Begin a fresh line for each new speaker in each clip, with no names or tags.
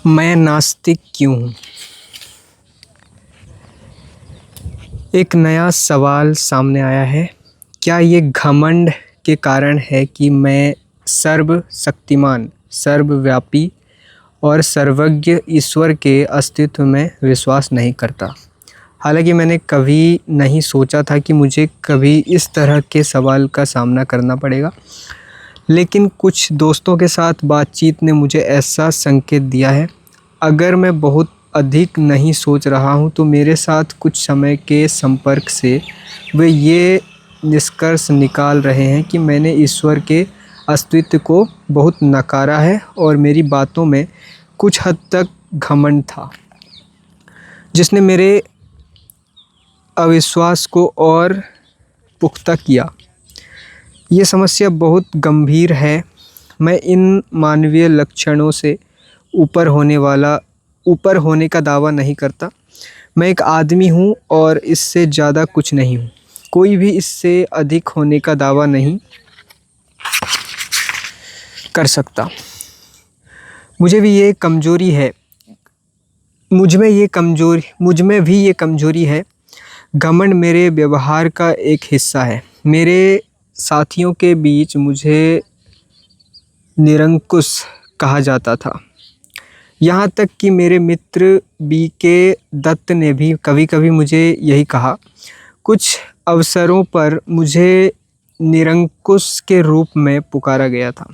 मैं नास्तिक क्यों हूँ? एक नया सवाल सामने आया है। क्या ये घमंड के कारण है कि मैं सर्वशक्तिमान, सर्वव्यापी और सर्वज्ञ ईश्वर के अस्तित्व में विश्वास नहीं करता? हालांकि मैंने कभी नहीं सोचा था कि मुझे कभी इस तरह के सवाल का सामना करना पड़ेगा, लेकिन कुछ दोस्तों के साथ बातचीत ने मुझे ऐसा संकेत दिया है। अगर मैं बहुत अधिक नहीं सोच रहा हूँ तो मेरे साथ कुछ समय के संपर्क से वे ये निष्कर्ष निकाल रहे हैं कि मैंने ईश्वर के अस्तित्व को बहुत नकारा है और मेरी बातों में कुछ हद तक घमंड था, जिसने मेरे अविश्वास को और पुख्ता किया। ये समस्या बहुत गंभीर है। मैं इन मानवीय लक्षणों से ऊपर होने का दावा नहीं करता। मैं एक आदमी हूँ और इससे ज़्यादा कुछ नहीं हूँ। कोई भी इससे अधिक होने का दावा नहीं कर सकता। मुझ में भी ये कमज़ोरी है। घमंड मेरे व्यवहार का एक हिस्सा है। मेरे साथियों के बीच मुझे निरंकुश कहा जाता था। यहाँ तक कि मेरे मित्र बीके दत्त ने भी कभी-कभी मुझे यही कहा। कुछ अवसरों पर मुझे निरंकुश के रूप में पुकारा गया था।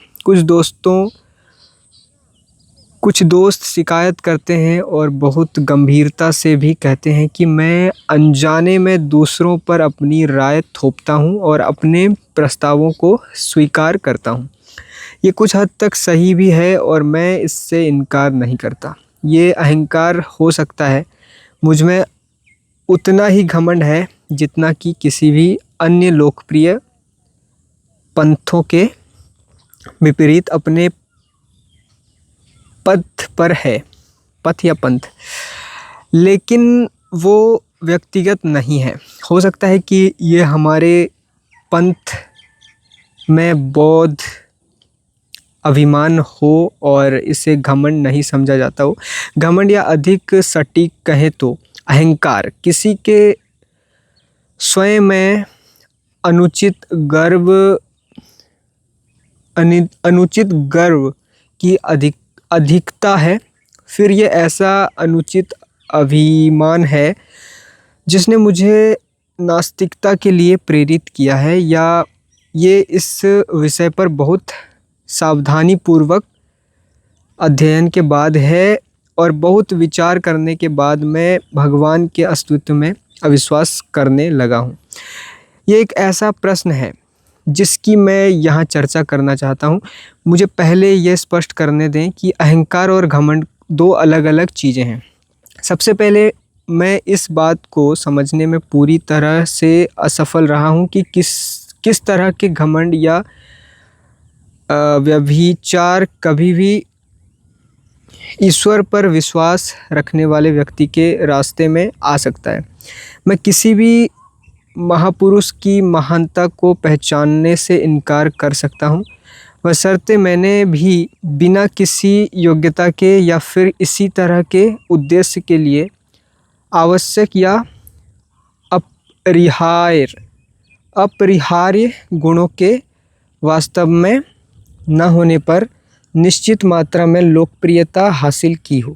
कुछ दोस्त शिकायत करते हैं और बहुत गंभीरता से भी कहते हैं कि मैं अनजाने में दूसरों पर अपनी राय थोपता हूँ और अपने प्रस्तावों को स्वीकार करता हूँ। ये कुछ हद तक सही भी है और मैं इससे इनकार नहीं करता। ये अहंकार हो सकता है। मुझ में उतना ही घमंड है जितना कि किसी भी अन्य लोकप्रिय पंथों के विपरीत अपने पथ पर है। पथ या पंथ, लेकिन वो व्यक्तिगत नहीं है। हो सकता है कि ये हमारे पंथ में बौद्ध अभिमान हो और इसे घमंड नहीं समझा जाता हो। घमंड या अधिक सटीक कहें तो अहंकार किसी के स्वयं में अनुचित गर्व की अधिकता है। फिर ये ऐसा अनुचित अभिमान है जिसने मुझे नास्तिकता के लिए प्रेरित किया है, या ये इस विषय पर बहुत सावधानीपूर्वक अध्ययन के बाद है और बहुत विचार करने के बाद मैं भगवान के अस्तित्व में अविश्वास करने लगा हूँ। ये एक ऐसा प्रश्न है जिसकी मैं यहाँ चर्चा करना चाहता हूँ। मुझे पहले ये स्पष्ट करने दें कि अहंकार और घमंड दो अलग-अलग चीज़ें हैं। सबसे पहले मैं इस बात को समझने में पूरी तरह से असफल रहा हूँ कि किस तरह के घमंड या व्यभिचार कभी भी ईश्वर पर विश्वास रखने वाले व्यक्ति के रास्ते में आ सकता है। मैं किसी भी महापुरुष की महानता को पहचानने से इनकार कर सकता हूँ, बशर्ते मैंने भी बिना किसी योग्यता के या फिर इसी तरह के उद्देश्य के लिए आवश्यक या अपरिहार्य गुणों के वास्तव में न होने पर निश्चित मात्रा में लोकप्रियता हासिल की हो।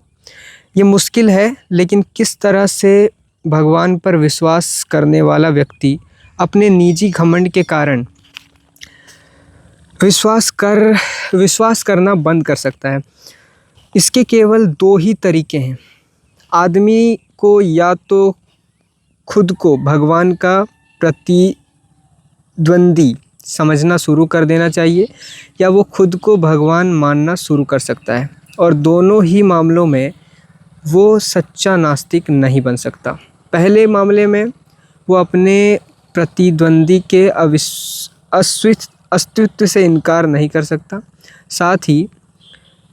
ये मुश्किल है, लेकिन किस तरह से भगवान पर विश्वास करने वाला व्यक्ति अपने निजी घमंड के कारण विश्वास करना बंद कर सकता है? इसके केवल दो ही तरीके हैं। आदमी को या तो खुद को भगवान का प्रतिद्वंदी समझना शुरू कर देना चाहिए, या वो खुद को भगवान मानना शुरू कर सकता है, और दोनों ही मामलों में वो सच्चा नास्तिक नहीं बन सकता। पहले मामले में वो अपने प्रतिद्वंदी के अस्तित्व से इनकार नहीं कर सकता। साथ ही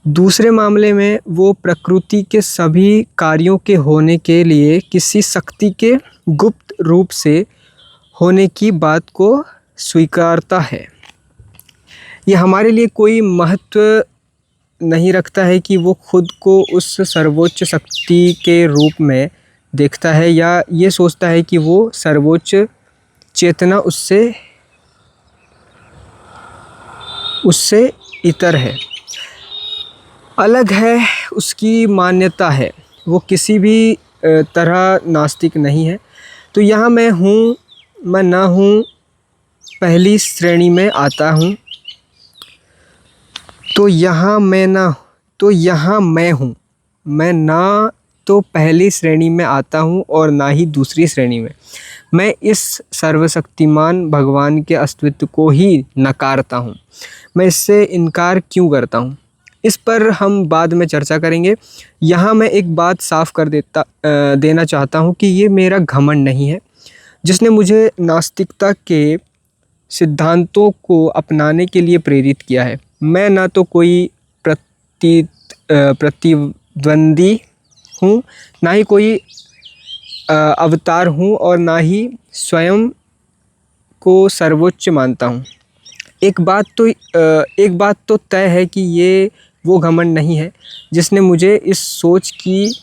दूसरे मामले में वो प्रकृति के सभी कार्यों के होने के लिए किसी शक्ति के गुप्त रूप से होने की बात को स्वीकारता है। ये हमारे लिए कोई महत्व नहीं रखता है कि वो खुद को उस सर्वोच्च शक्ति के रूप में देखता है, या ये सोचता है कि वो सर्वोच्च चेतना उससे उससे इतर है, अलग है, उसकी मान्यता है। वो किसी भी तरह नास्तिक नहीं है। तो यहाँ मैं हूँ, मैं ना हूँ, पहली श्रेणी में आता हूँ। तो यहाँ मैं ना, तो यहाँ मैं हूँ, मैं ना तो पहली श्रेणी में आता हूँ और ना ही दूसरी श्रेणी में। मैं इस सर्वशक्तिमान भगवान के अस्तित्व को ही नकारता हूँ। मैं इससे इनकार क्यों करता हूँ, इस पर हम बाद में चर्चा करेंगे। यहाँ मैं एक बात साफ कर देना चाहता हूँ कि ये मेरा घमंड नहीं है जिसने मुझे नास्तिकता के सिद्धांतों को अपनाने के लिए प्रेरित किया है। मैं ना तो कोई प्रतिद्वंदी हूँ, ना ही कोई अवतार हूँ, और ना ही स्वयं को सर्वोच्च मानता हूँ। एक बात तो तय है कि ये वो घमंड नहीं है जिसने मुझे इस सोच की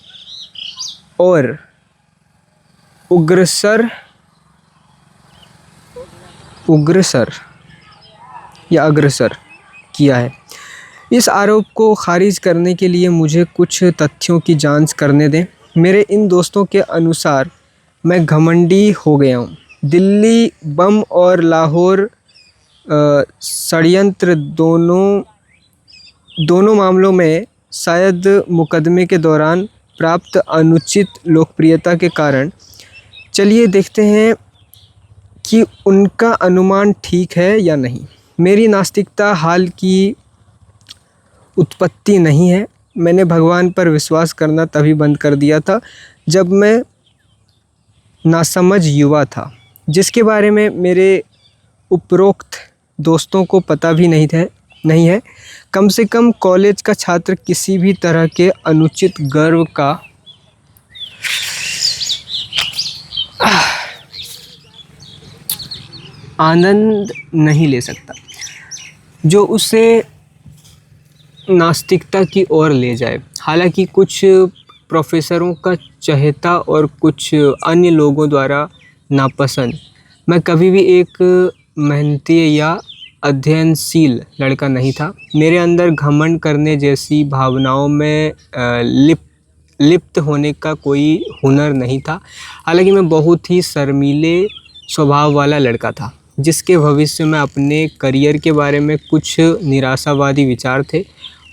ओर अग्रसर किया है। इस आरोप को खारिज करने के लिए मुझे कुछ तथ्यों की जांच करने दें। मेरे इन दोस्तों के अनुसार मैं घमंडी हो गया हूँ। दिल्ली बम और लाहौर षड्यंत्र दोनों मामलों में शायद मुकदमे के दौरान प्राप्त अनुचित लोकप्रियता के कारण। चलिए देखते हैं कि उनका अनुमान ठीक है या नहीं। मेरी नास्तिकता हाल की उत्पत्ति नहीं है। मैंने भगवान पर विश्वास करना तभी बंद कर दिया था जब मैं नासमझ युवा था, जिसके बारे में मेरे उपरोक्त दोस्तों को पता भी नहीं है। कम से कम कॉलेज का छात्र किसी भी तरह के अनुचित गर्व का आनंद नहीं ले सकता जो उसे नास्तिकता की ओर ले जाए। हालांकि कुछ प्रोफेसरों का चहेता और कुछ अन्य लोगों द्वारा नापसंद, मैं कभी भी एक मेहनती या अध्ययनशील लड़का नहीं था। मेरे अंदर घमंड करने जैसी भावनाओं में लिप्त होने का कोई हुनर नहीं था। हालांकि मैं बहुत ही शर्मीले स्वभाव वाला लड़का था जिसके भविष्य में अपने करियर के बारे में कुछ निराशावादी विचार थे,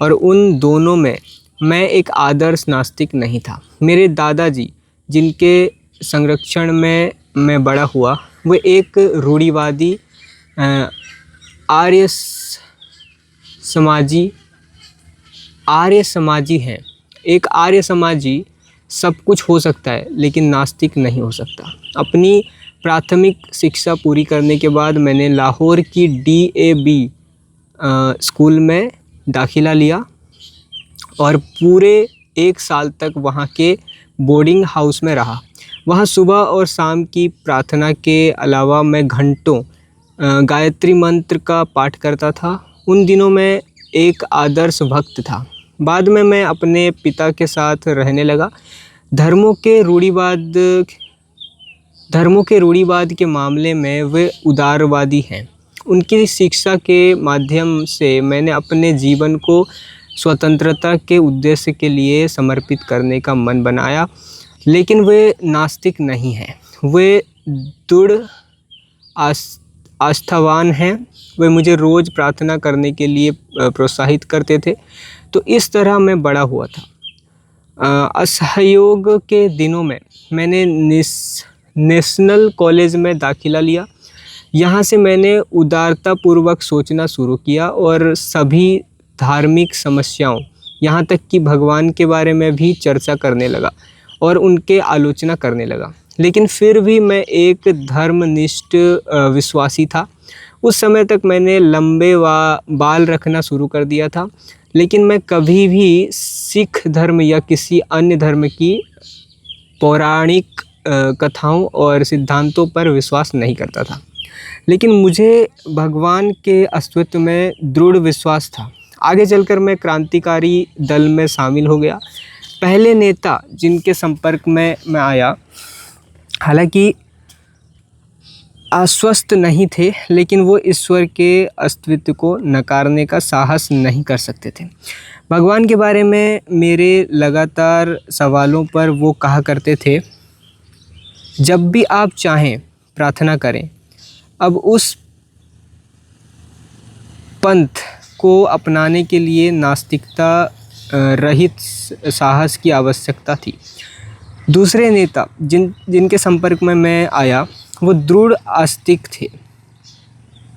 और उन दोनों में मैं एक आदर्श नास्तिक नहीं था। मेरे दादाजी, जिनके संरक्षण में मैं बड़ा हुआ, वे एक रूढ़िवादी आर्य समाजी हैं। एक आर्य समाजी सब कुछ हो सकता है लेकिन नास्तिक नहीं हो सकता। अपनी प्राथमिक शिक्षा पूरी करने के बाद मैंने लाहौर की DAV स्कूल में दाखिला लिया और पूरे 1 साल तक वहाँ के बोर्डिंग हाउस में रहा। वहाँ सुबह और शाम की प्रार्थना के अलावा मैं घंटों गायत्री मंत्र का पाठ करता था। उन दिनों मैं एक आदर्श भक्त था। बाद में मैं अपने पिता के साथ रहने लगा। धर्मों के रूढ़िवाद के मामले में वे उदारवादी हैं। उनकी शिक्षा के माध्यम से मैंने अपने जीवन को स्वतंत्रता के उद्देश्य के लिए समर्पित करने का मन बनाया। लेकिन वे नास्तिक नहीं हैं, वे दृढ़ आस्थावान हैं। वे मुझे रोज़ प्रार्थना करने के लिए प्रोत्साहित करते थे। तो इस तरह मैं बड़ा हुआ था। असहयोग के दिनों में मैंने नेशनल कॉलेज में दाखिला लिया। यहाँ से मैंने उदारतापूर्वक सोचना शुरू किया और सभी धार्मिक समस्याओं, यहाँ तक कि भगवान के बारे में भी चर्चा करने लगा और उनके आलोचना करने लगा। लेकिन फिर भी मैं एक धर्मनिष्ठ विश्वासी था। उस समय तक मैंने लंबे बाल रखना शुरू कर दिया था, लेकिन मैं कभी भी सिख धर्म या किसी अन्य धर्म की पौराणिक कथाओं और सिद्धांतों पर विश्वास नहीं करता था। लेकिन मुझे भगवान के अस्तित्व में दृढ़ विश्वास था। आगे चलकर मैं क्रांतिकारी दल में शामिल हो गया। पहले नेता जिनके संपर्क में मैं आया, हालांकि आश्वस्त नहीं थे, लेकिन वो ईश्वर के अस्तित्व को नकारने का साहस नहीं कर सकते थे। भगवान के बारे में मेरे लगातार सवालों पर वो कहा करते थे, जब भी आप चाहें प्रार्थना करें। अब उस पंथ को अपनाने के लिए नास्तिकता रहित साहस की आवश्यकता थी। दूसरे नेता जिनके संपर्क में मैं आया, वो दृढ़ आस्तिक थे।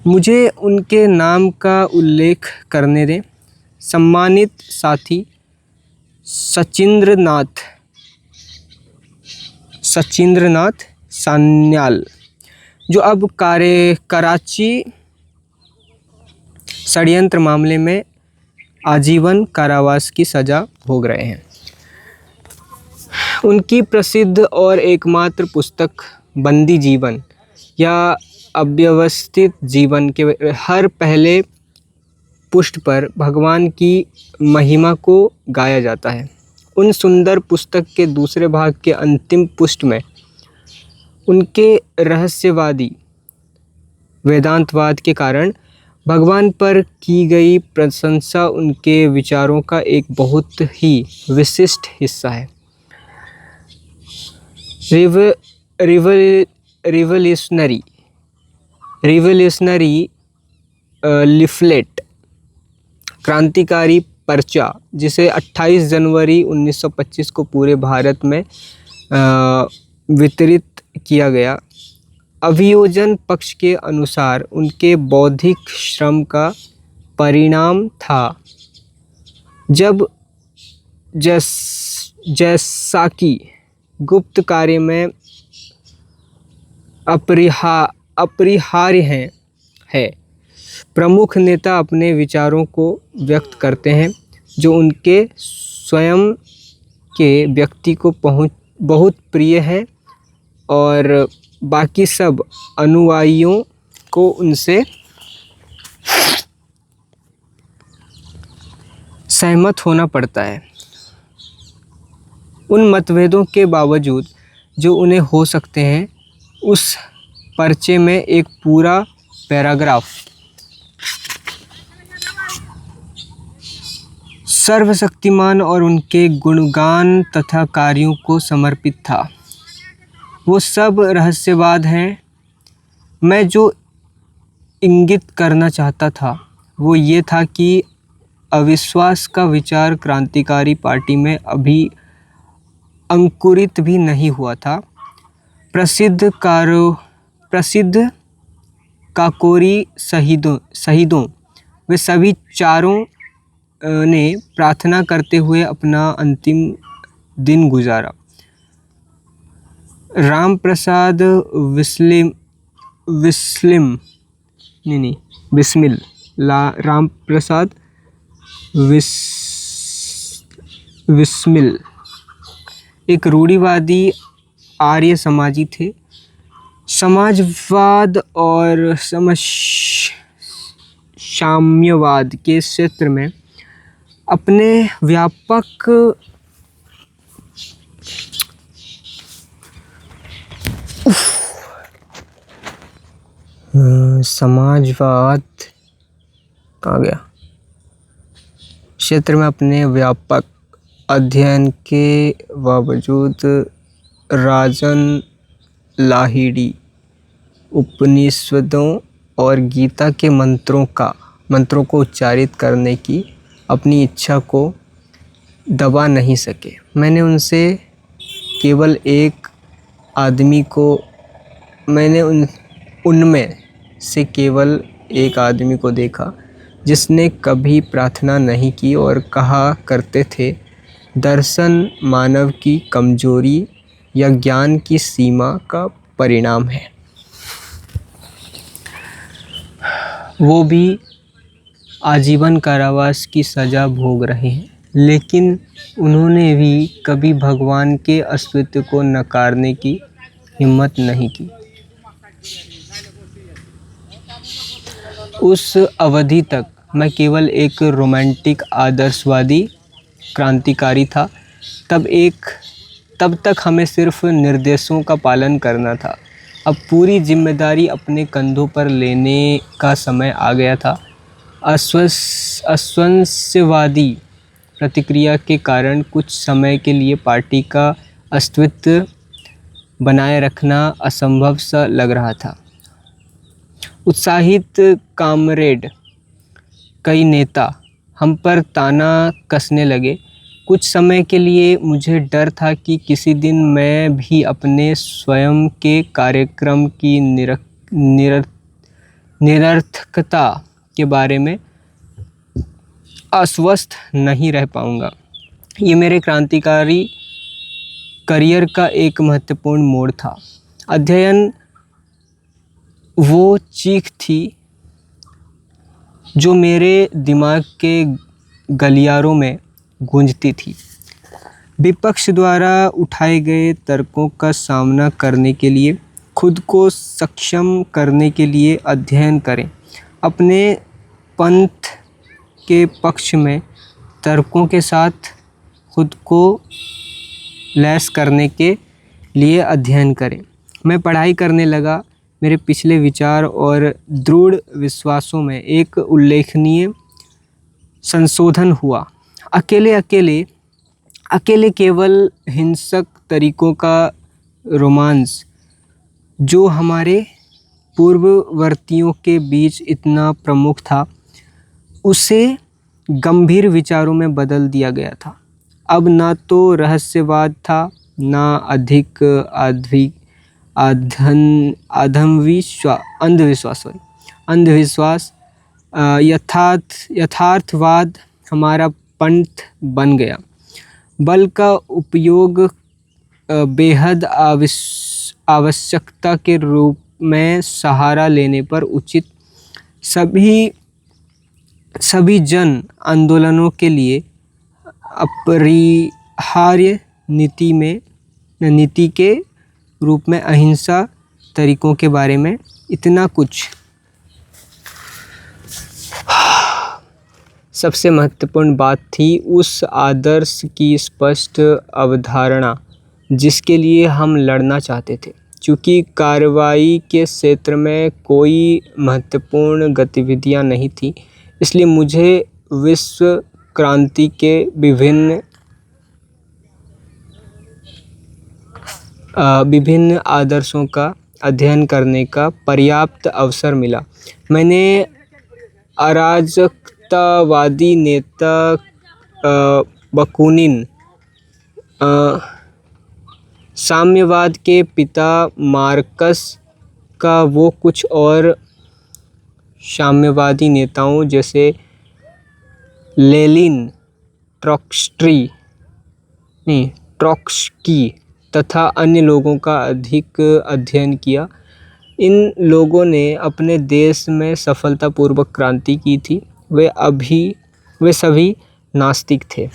मुझे उनके नाम का उल्लेख करने दें। सम्मानित साथी सचिंद्रनाथ सान्याल, जो अब कराची षड्यंत्र मामले में आजीवन कारावास की सज़ा भोग रहे हैं। उनकी प्रसिद्ध और एकमात्र पुस्तक बंदी जीवन या अव्यवस्थित जीवन के हर पहले पृष्ठ पर भगवान की महिमा को गाया जाता है। उन सुंदर पुस्तक के दूसरे भाग के अंतिम पृष्ठ में उनके रहस्यवादी वेदांतवाद के कारण भगवान पर की गई प्रशंसा उनके विचारों का एक बहुत ही विशिष्ट हिस्सा है। रिवोल्यूशनरी लिफलेट, क्रांतिकारी पर्चा, जिसे 28 जनवरी 1925 को पूरे भारत में वितरित किया गया, अभियोजन पक्ष के अनुसार उनके बौद्धिक श्रम का परिणाम था। जब जैसा कि गुप्त कार्य में अपरिहार्य है, प्रमुख नेता अपने विचारों को व्यक्त करते हैं, जो उनके स्वयं के व्यक्ति को बहुत प्रिय है और बाकी सब अनुयायियों को उनसे सहमत होना पड़ता है। उन मतभेदों के बावजूद जो उन्हें हो सकते हैं, उस पर्चे में एक पूरा पैराग्राफ सर्वशक्तिमान और उनके गुणगान तथा कार्यों को समर्पित था। वो सब रहस्यवाद हैं। मैं जो इंगित करना चाहता था वो ये था कि अविश्वास का विचार क्रांतिकारी पार्टी में अभी अंकुरित भी नहीं हुआ था। प्रसिद्ध काकोरी शहीदों वे सभी चारों ने प्रार्थना करते हुए अपना अंतिम दिन गुजारा। राम प्रसाद बिस्मिल एक रूढ़िवादी आर्य समाजी थे। समाजवाद और साम्यवाद के क्षेत्र में अपने व्यापक समाजवाद क्षेत्र में अपने व्यापक अध्ययन के बावजूद राजन लाहिड़ी उपनिषदों और गीता के मंत्रों को उच्चारित करने की अपनी इच्छा को दबा नहीं सके। मैंने उनमें से केवल एक आदमी को देखा जिसने कभी प्रार्थना नहीं की और कहा करते थे, दर्शन मानव की कमजोरी या ज्ञान की सीमा का परिणाम है। वो भी आजीवन कारावास की सज़ा भोग रहे हैं, लेकिन उन्होंने भी कभी भगवान के अस्तित्व को नकारने की हिम्मत नहीं की। उस अवधि तक मैं केवल एक रोमांटिक आदर्शवादी क्रांतिकारी था। तब तक हमें सिर्फ निर्देशों का पालन करना था। अब पूरी जिम्मेदारी अपने कंधों पर लेने का समय आ गया था। अस्वंस्यवादी प्रतिक्रिया के कारण कुछ समय के लिए पार्टी का अस्तित्व बनाए रखना असंभव सा लग रहा था। उत्साहित कामरेड, कई नेता हम पर ताना कसने लगे। कुछ समय के लिए मुझे डर था कि किसी दिन मैं भी अपने स्वयं के कार्यक्रम की निरर्थकता के बारे में आश्वस्त नहीं रह पाऊंगा। ये मेरे क्रांतिकारी करियर का एक महत्वपूर्ण मोड़ था। अध्ययन वो चीख थी जो मेरे दिमाग के गलियारों में गूंजती थी। विपक्ष द्वारा उठाए गए तर्कों का सामना करने के लिए, खुद को सक्षम करने के लिए अध्ययन करें। अपने पंथ के पक्ष में तर्कों के साथ खुद को लैस करने के लिए अध्ययन करें। मैं पढ़ाई करने लगा। मेरे पिछले विचार और दृढ़ विश्वासों में एक उल्लेखनीय संशोधन हुआ। अकेले केवल हिंसक तरीकों का रोमांस जो हमारे पूर्ववर्तियों के बीच इतना प्रमुख था, उसे गंभीर विचारों में बदल दिया गया था। अब ना तो रहस्यवाद था, ना अधिक अंधविश्वास। यथार्थवाद हमारा पंथ बन गया। बल का उपयोग बेहद आवश्यकता के रूप में सहारा लेने पर उचित। सभी जन आंदोलनों के लिए अपरिहार्य नीति के रूप में अहिंसा तरीकों के बारे में इतना कुछ। सबसे महत्वपूर्ण बात थी उस आदर्श की स्पष्ट अवधारणा जिसके लिए हम लड़ना चाहते थे। चूँकि कार्रवाई के क्षेत्र में कोई महत्वपूर्ण गतिविधियां नहीं थी, इसलिए मुझे विश्व क्रांति के विभिन्न आदर्शों का अध्ययन करने का पर्याप्त अवसर मिला। मैंने अराजकतावादी नेता बाकुनिन, साम्यवाद के पिता मार्क्स का वो कुछ और साम्यवादी नेताओं जैसे लेनिन, ट्रॉट्स्की तथा अन्य लोगों का अधिक अध्ययन किया। इन लोगों ने अपने देश में सफलतापूर्वक क्रांति की थी। वे सभी नास्तिक थे।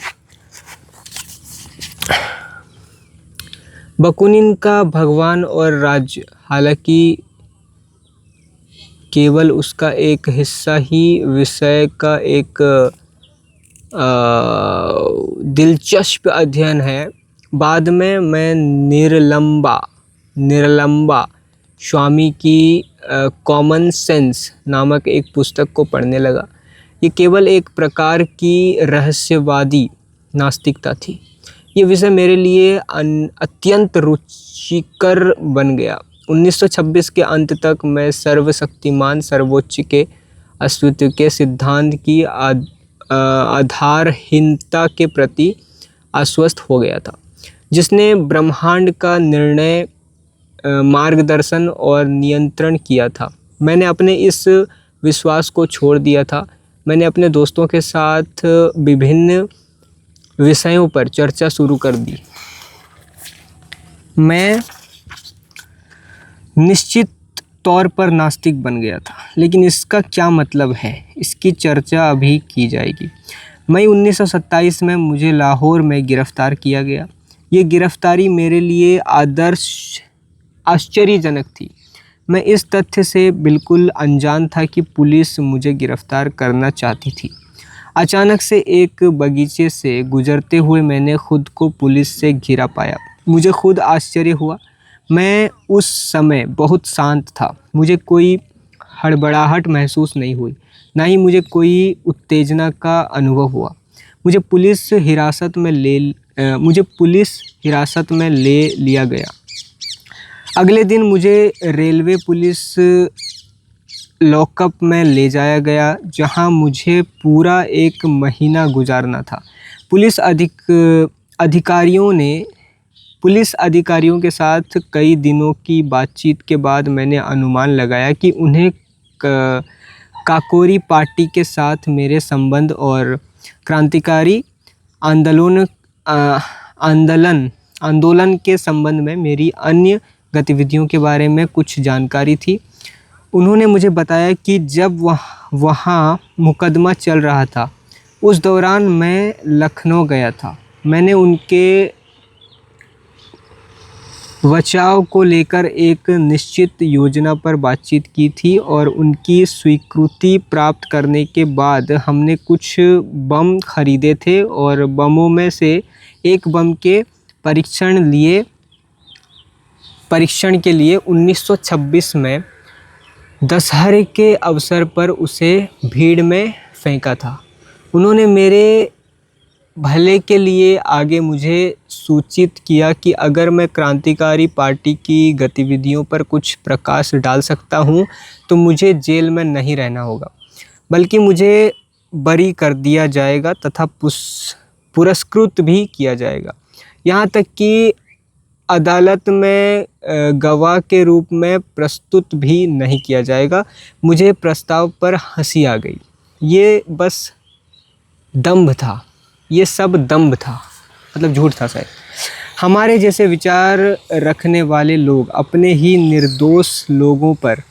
बाकुनिन का भगवान और राज्य, हालांकि केवल उसका एक हिस्सा ही विषय का एक दिलचस्प अध्ययन है। बाद में मैं निरलंबा स्वामी की कॉमन सेंस नामक एक पुस्तक को पढ़ने लगा। ये केवल एक प्रकार की रहस्यवादी नास्तिकता थी। ये विषय मेरे लिए अत्यंत रुचिकर बन गया। 1926 के अंत तक मैं सर्वशक्तिमान सर्वोच्च के अस्तित्व के सिद्धांत की आधारहीनता के प्रति आश्वस्त हो गया था, जिसने ब्रह्मांड का निर्णय, मार्गदर्शन और नियंत्रण किया था। मैंने अपने इस विश्वास को छोड़ दिया था। मैंने अपने दोस्तों के साथ विभिन्न विषयों पर चर्चा शुरू कर दी। मैं निश्चित तौर पर नास्तिक बन गया था, लेकिन इसका क्या मतलब है, इसकी चर्चा अभी की जाएगी। मई 1927 में मुझे लाहौर में गिरफ्तार किया गया। ये गिरफ्तारी मेरे लिए आश्चर्यजनक थी। मैं इस तथ्य से बिल्कुल अनजान था कि पुलिस मुझे गिरफ़्तार करना चाहती थी। अचानक से एक बगीचे से गुज़रते हुए मैंने खुद को पुलिस से घिरा पाया। मुझे खुद आश्चर्य हुआ। मैं उस समय बहुत शांत था। मुझे कोई हड़बड़ाहट महसूस नहीं हुई, ना ही मुझे कोई उत्तेजना का अनुभव हुआ। मुझे पुलिस हिरासत में ले लिया गया। अगले दिन मुझे रेलवे पुलिस लॉकअप में ले जाया गया, जहां मुझे पूरा 1 महीना गुजारना था। पुलिस अधिकारियों के साथ कई दिनों की बातचीत के बाद मैंने अनुमान लगाया कि उन्हें काकोरी पार्टी के साथ मेरे संबंध और क्रांतिकारी आंदोलन के संबंध में मेरी अन्य गतिविधियों के बारे में कुछ जानकारी थी। उन्होंने मुझे बताया कि जब वहाँ मुकदमा चल रहा था, उस दौरान मैं लखनऊ गया था। मैंने उनके बचाव को लेकर एक निश्चित योजना पर बातचीत की थी और उनकी स्वीकृति प्राप्त करने के बाद हमने कुछ बम खरीदे थे और बमों में से एक बम के परीक्षण के लिए 1926 में दशहरे के अवसर पर उसे भीड़ में फेंका था। उन्होंने मेरे भले के लिए आगे मुझे सूचित किया कि अगर मैं क्रांतिकारी पार्टी की गतिविधियों पर कुछ प्रकाश डाल सकता हूं, तो मुझे जेल में नहीं रहना होगा, बल्कि मुझे बरी कर दिया जाएगा तथा पुरस्कृत भी किया जाएगा। यहाँ तक कि अदालत में गवाह के रूप में प्रस्तुत भी नहीं किया जाएगा। मुझे प्रस्ताव पर हंसी आ गई। ये बस दंभ था, ये सब दंभ था, मतलब झूठ था शायद। हमारे जैसे विचार रखने वाले लोग अपने ही निर्दोष लोगों पर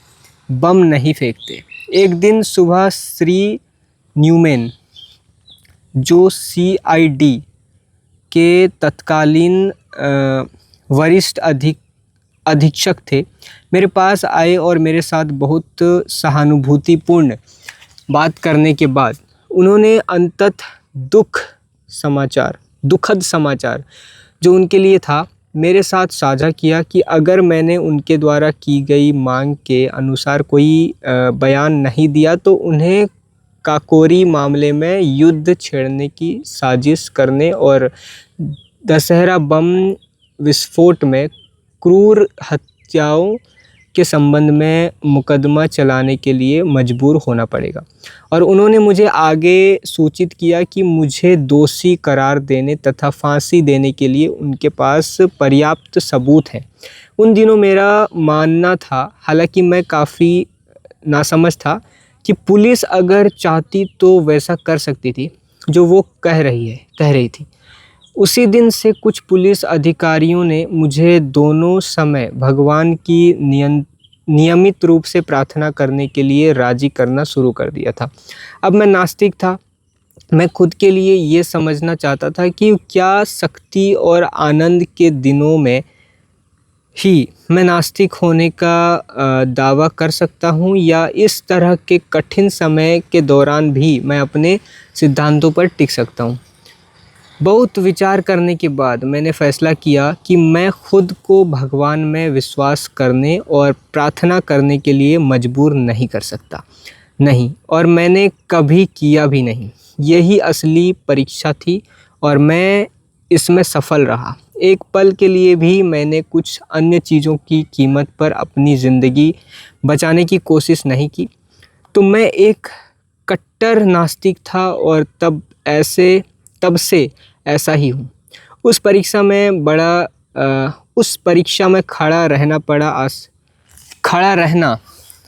बम नहीं फेंकते। एक दिन सुबह श्री न्यूमैन, जो CID के तत्कालीन वरिष्ठ अधीक्षक थे, मेरे पास आए और मेरे साथ बहुत सहानुभूतिपूर्ण बात करने के बाद उन्होंने अंततः दुखद समाचार जो उनके लिए था, मेरे साथ साझा किया कि अगर मैंने उनके द्वारा की गई मांग के अनुसार कोई बयान नहीं दिया तो उन्हें काकोरी मामले में युद्ध छेड़ने की साजिश करने और दशहरा बम विस्फोट में क्रूर हत्याओं के संबंध में मुकदमा चलाने के लिए मजबूर होना पड़ेगा। और उन्होंने मुझे आगे सूचित किया कि मुझे दोषी करार देने तथा फांसी देने के लिए उनके पास पर्याप्त सबूत हैं। उन दिनों मेरा मानना था, हालांकि मैं काफ़ी नासमझ था, कि पुलिस अगर चाहती तो वैसा कर सकती थी जो वो कह रही थी। उसी दिन से कुछ पुलिस अधिकारियों ने मुझे दोनों समय भगवान की नियमित रूप से प्रार्थना करने के लिए राजी करना शुरू कर दिया था। अब मैं नास्तिक था। मैं खुद के लिए ये समझना चाहता था कि क्या शक्ति और आनंद के दिनों में ही मैं नास्तिक होने का दावा कर सकता हूँ, या इस तरह के कठिन समय के दौरान भी मैं अपने सिद्धांतों पर टिक सकता हूँ। बहुत विचार करने के बाद मैंने फैसला किया कि मैं खुद को भगवान में विश्वास करने और प्रार्थना करने के लिए मजबूर नहीं कर सकता, नहीं, और मैंने कभी किया भी नहीं। यही असली परीक्षा थी और मैं इसमें सफल रहा। एक पल के लिए भी मैंने कुछ अन्य चीज़ों की कीमत पर अपनी ज़िंदगी बचाने की कोशिश नहीं की। तो मैं एक कट्टर नास्तिक था और तब से ऐसा ही हूँ। उस परीक्षा में खड़ा रहना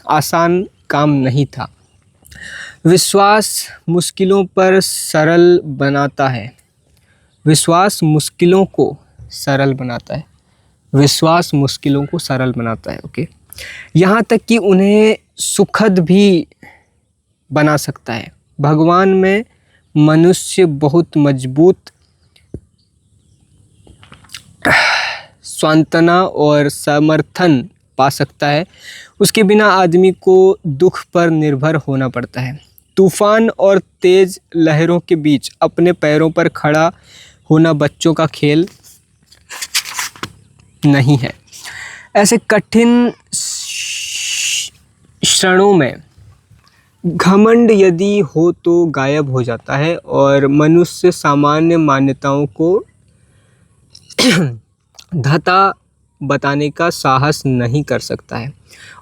आसान काम नहीं था। विश्वास मुश्किलों को सरल बनाता है। विश्वास मुश्किलों को सरल बनाता है। ओके, यहाँ तक कि उन्हें सुखद भी बना सकता है। भगवान में मनुष्य बहुत मजबूत सांत्वना और समर्थन पा सकता है, उसके बिना आदमी को दुख पर निर्भर होना पड़ता है। तूफान और तेज़ लहरों के बीच अपने पैरों पर खड़ा होना बच्चों का खेल नहीं है। ऐसे कठिन क्षणों में घमंड यदि हो तो गायब हो जाता है और मनुष्य सामान्य मान्यताओं को धता बताने का साहस नहीं कर सकता है।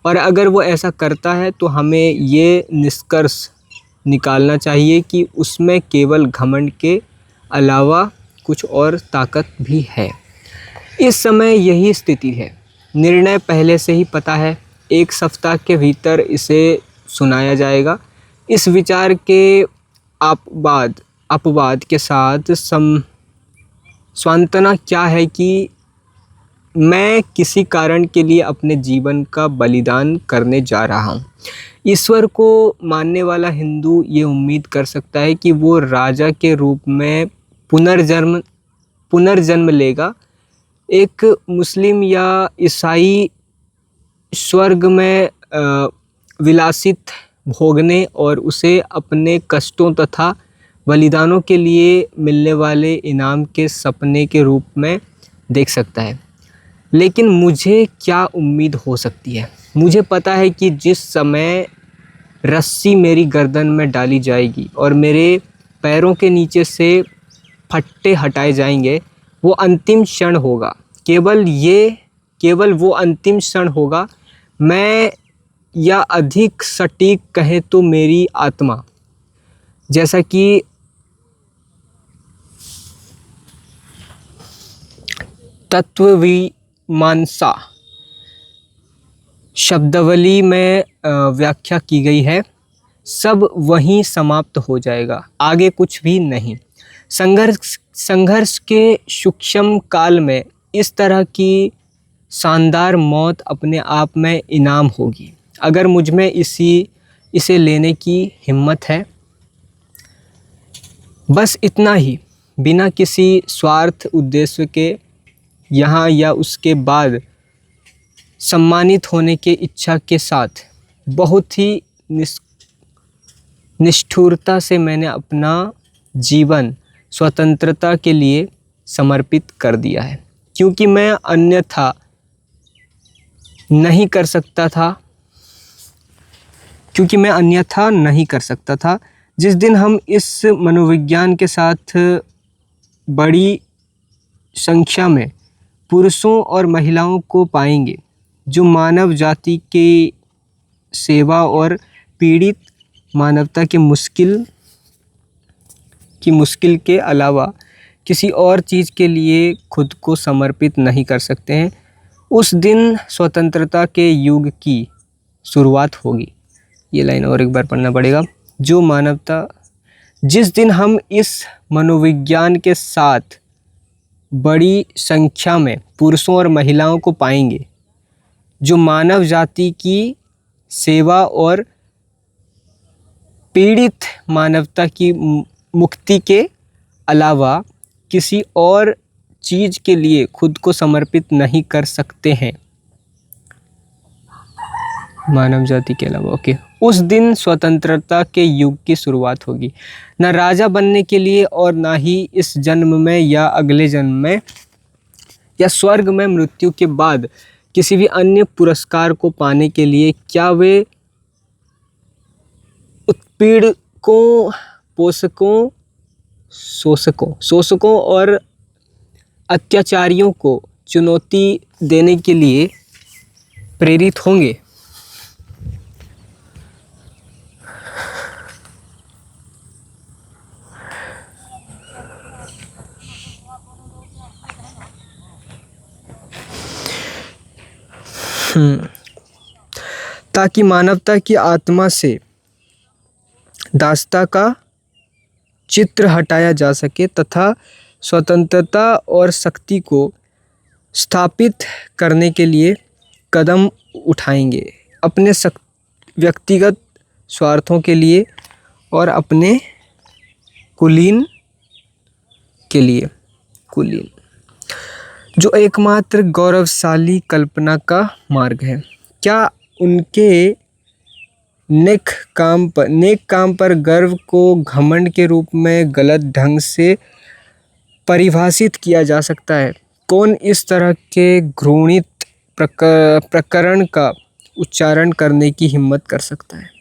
और अगर वो ऐसा करता है तो हमें ये निष्कर्ष निकालना चाहिए कि उसमें केवल घमंड के अलावा कुछ और ताकत भी है। इस समय यही स्थिति है। निर्णय पहले से ही पता है, 1 सप्ताह के भीतर इसे सुनाया जाएगा। इस विचार के अपवाद के साथ सांत्वना क्या है कि मैं किसी कारण के लिए अपने जीवन का बलिदान करने जा रहा हूँ। ईश्वर को मानने वाला हिंदू ये उम्मीद कर सकता है कि वो राजा के रूप में पुनर्जन्म लेगा। एक मुस्लिम या ईसाई स्वर्ग में विलासित भोगने और उसे अपने कष्टों तथा बलिदानों के लिए मिलने वाले इनाम के सपने के रूप में देख सकता है। लेकिन मुझे क्या उम्मीद हो सकती है? मुझे पता है कि जिस समय रस्सी मेरी गर्दन में डाली जाएगी और मेरे पैरों के नीचे से फट्टे हटाए जाएंगे, वो अंतिम क्षण होगा। केवल वो अंतिम क्षण होगा। मैं या अधिक सटीक कहें तो मेरी आत्मा, जैसा कि तत्वमीमांसा शब्दावली में व्याख्या की गई है, सब वहीं समाप्त हो जाएगा, आगे कुछ भी नहीं। संघर्ष के सूक्ष्म काल में इस तरह की शानदार मौत अपने आप में इनाम होगी, अगर मुझ में इसे लेने की हिम्मत है। बस इतना ही, बिना किसी स्वार्थ उद्देश्य के यहाँ या उसके बाद सम्मानित होने के इच्छा के साथ, बहुत ही निष्ठुरता से मैंने अपना जीवन स्वतंत्रता के लिए समर्पित कर दिया है, क्योंकि मैं अन्यथा नहीं कर सकता था। जिस दिन हम इस मनोविज्ञान के साथ बड़ी संख्या में पुरुषों और महिलाओं को पाएंगे जो मानव जाति की सेवा और पीड़ित मानवता की मुश्किल के अलावा किसी और चीज़ के लिए खुद को समर्पित नहीं कर सकते हैं, उस दिन स्वतंत्रता के युग की शुरुआत होगी। ये लाइन और एक बार पढ़ना पड़ेगा। जिस दिन हम इस मनोविज्ञान के साथ बड़ी संख्या में पुरुषों और महिलाओं को पाएंगे जो मानव जाति की सेवा और पीड़ित मानवता की मुक्ति के अलावा किसी और चीज़ के लिए खुद को समर्पित नहीं कर सकते हैं, मानव जाति के अलावा, ओके, उस दिन स्वतंत्रता के युग की शुरुआत होगी। न राजा बनने के लिए और ना ही इस जन्म में या अगले जन्म में या स्वर्ग में मृत्यु के बाद किसी भी अन्य पुरस्कार को पाने के लिए। क्या वे उत्पीड़कों, पोषकों, शोषकों और अत्याचारियों को चुनौती देने के लिए प्रेरित होंगे? ताकि मानवता की आत्मा से दासता का चित्र हटाया जा सके तथा स्वतंत्रता और शक्ति को स्थापित करने के लिए कदम उठाएंगे, अपने व्यक्तिगत स्वार्थों के लिए और अपने कुलीन के लिए। जो एकमात्र गौरवशाली कल्पना का मार्ग है। क्या उनके नेक काम पर गर्व को घमंड के रूप में गलत ढंग से परिभाषित किया जा सकता है? कौन इस तरह के घृणित प्रकरण का उच्चारण करने की हिम्मत कर सकता है?